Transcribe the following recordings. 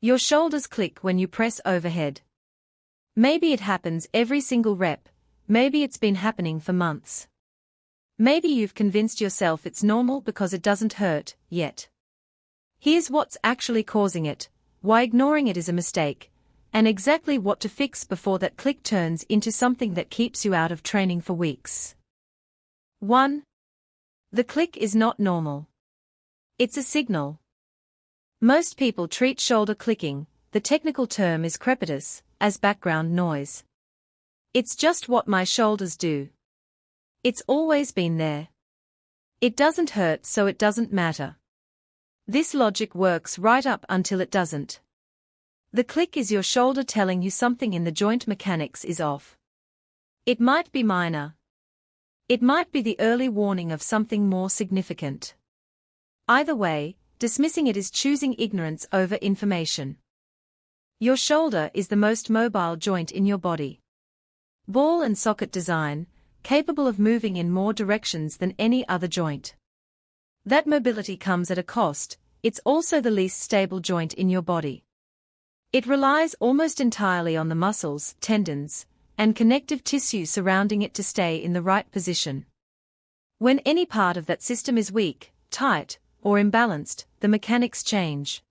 Your shoulders click when you press overhead. Maybe it happens every single rep, maybe it's been happening for months. Maybe you've convinced yourself it's normal because it doesn't hurt, yet. Here's what's actually causing it, why ignoring it is a mistake, and exactly what to fix before that click turns into something that keeps you out of training for weeks. 1. The click is not normal. It's a signal. Most people treat shoulder clicking, the technical term is crepitus, as background noise. It's just what my shoulders do. It's always been there. It doesn't hurt, so it doesn't matter. This logic works right up until it doesn't. The click is your shoulder telling you something in the joint mechanics is off. It might be minor. It might be the early warning of something more significant. Either way, dismissing it is choosing ignorance over information. Your shoulder is the most mobile joint in your body. Ball and socket design, capable of moving in more directions than any other joint. That mobility comes at a cost, it's also the least stable joint in your body. It relies almost entirely on the muscles, tendons, and connective tissue surrounding it to stay in the right position. When any part of that system is weak, tight, or imbalanced, the mechanics change.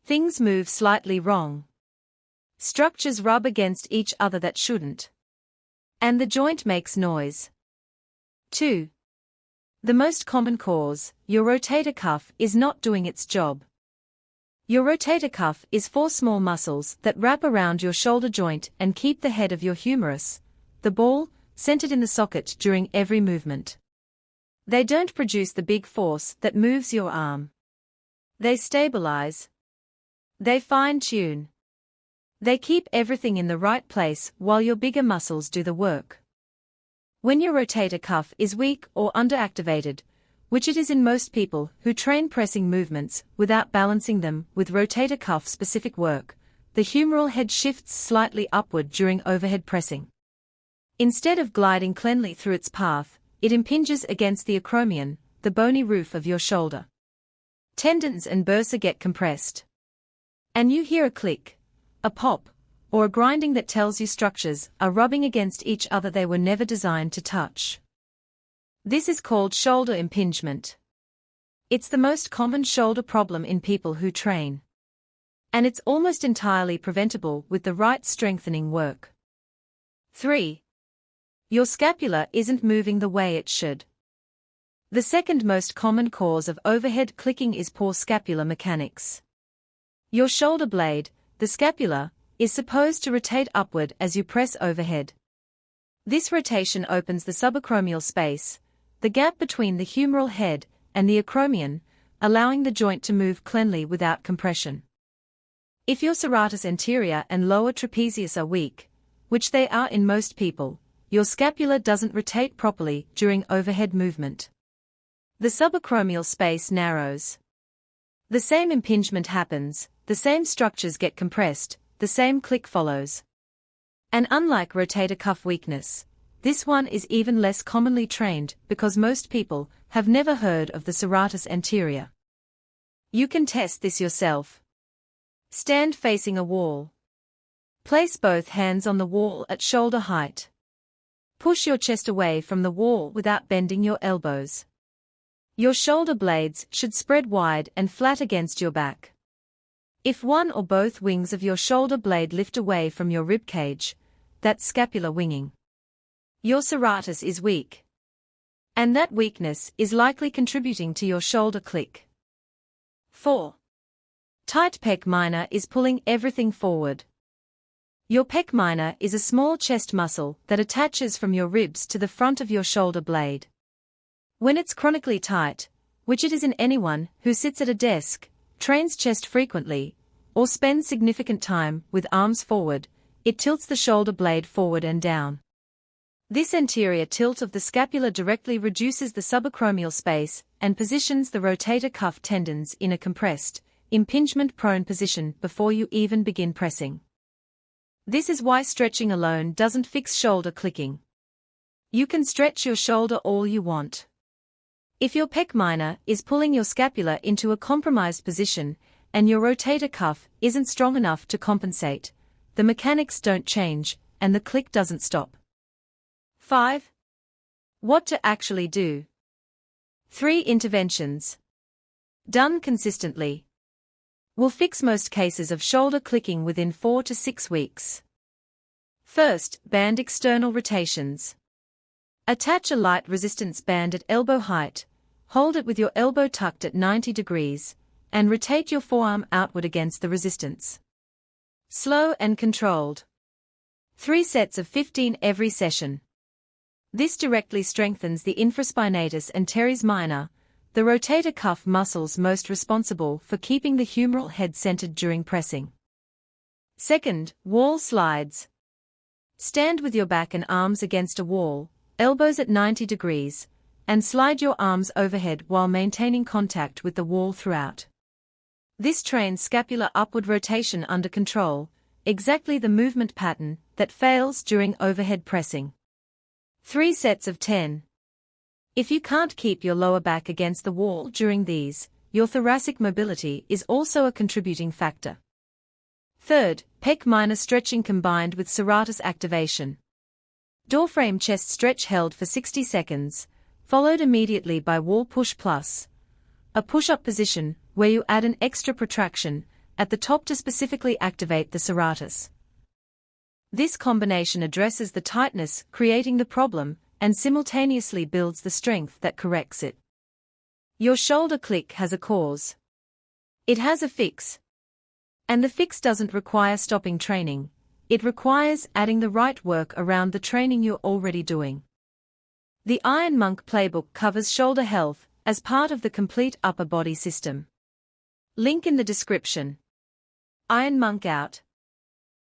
Things move slightly wrong. Structures rub against each other that shouldn't. And the joint makes noise. 2. The most common cause, your rotator cuff is not doing its job. Your rotator cuff is 4 small muscles that wrap around your shoulder joint and keep the head of your humerus, the ball, centered in the socket during every movement. They don't produce the big force that moves your arm. They stabilize. They fine-tune. They keep everything in the right place while your bigger muscles do the work. When your rotator cuff is weak or underactivated, which it is in most people who train pressing movements without balancing them with rotator cuff-specific work, the humeral head shifts slightly upward during overhead pressing. Instead of gliding cleanly through its path, it impinges against the acromion, the bony roof of your shoulder. Tendons and bursa get compressed. And you hear a click, a pop, or a grinding that tells you structures are rubbing against each other they were never designed to touch. This is called shoulder impingement. It's the most common shoulder problem in people who train. And it's almost entirely preventable with the right strengthening work. 3. Your scapula isn't moving the way it should. The second most common cause of overhead clicking is poor scapular mechanics. Your shoulder blade, the scapula, is supposed to rotate upward as you press overhead. This rotation opens the subacromial space, the gap between the humeral head and the acromion, allowing the joint to move cleanly without compression. If your serratus anterior and lower trapezius are weak, which they are in most people, your scapula doesn't rotate properly during overhead movement. The subacromial space narrows. The same impingement happens, the same structures get compressed, the same click follows. And unlike rotator cuff weakness, this one is even less commonly trained because most people have never heard of the serratus anterior. You can test this yourself. Stand facing a wall. Place both hands on the wall at shoulder height. Push your chest away from the wall without bending your elbows. Your shoulder blades should spread wide and flat against your back. If one or both wings of your shoulder blade lift away from your rib cage, that's scapular winging. Your serratus is weak. And that weakness is likely contributing to your shoulder click. 4. Tight pec minor is pulling everything forward. Your pec minor is a small chest muscle that attaches from your ribs to the front of your shoulder blade. When it's chronically tight, which it is in anyone who sits at a desk, trains chest frequently, or spends significant time with arms forward, it tilts the shoulder blade forward and down. This anterior tilt of the scapula directly reduces the subacromial space and positions the rotator cuff tendons in a compressed, impingement-prone position before you even begin pressing. This is why stretching alone doesn't fix shoulder clicking. You can stretch your shoulder all you want. If your pec minor is pulling your scapula into a compromised position, and your rotator cuff isn't strong enough to compensate, the mechanics don't change, and the click doesn't stop. 5. What to actually do. 3 interventions. Done consistently. Will fix most cases of shoulder clicking within 4 to 6 weeks. First, band external rotations. Attach a light resistance band at elbow height, hold it with your elbow tucked at 90 degrees, and rotate your forearm outward against the resistance. Slow and controlled. 3 sets of 15 every session. This directly strengthens the infraspinatus and teres minor, the rotator cuff muscles most responsible for keeping the humeral head centered during pressing. Second, wall slides. Stand with your back and arms against a wall, elbows at 90 degrees, and slide your arms overhead while maintaining contact with the wall throughout. This trains scapular upward rotation under control, exactly the movement pattern that fails during overhead pressing. 3 sets of 10. If you can't keep your lower back against the wall during these, your thoracic mobility is also a contributing factor. Third, pec minor stretching combined with serratus activation. Doorframe chest stretch held for 60 seconds, followed immediately by wall push plus, a push-up position where you add an extra protraction at the top to specifically activate the serratus. This combination addresses the tightness creating the problem and simultaneously builds the strength that corrects it. Your shoulder click has a cause. It has a fix. And the fix doesn't require stopping training, it requires adding the right work around the training you're already doing. The Iron Monk playbook covers shoulder health as part of the complete upper body system. Link in the description. Iron Monk out.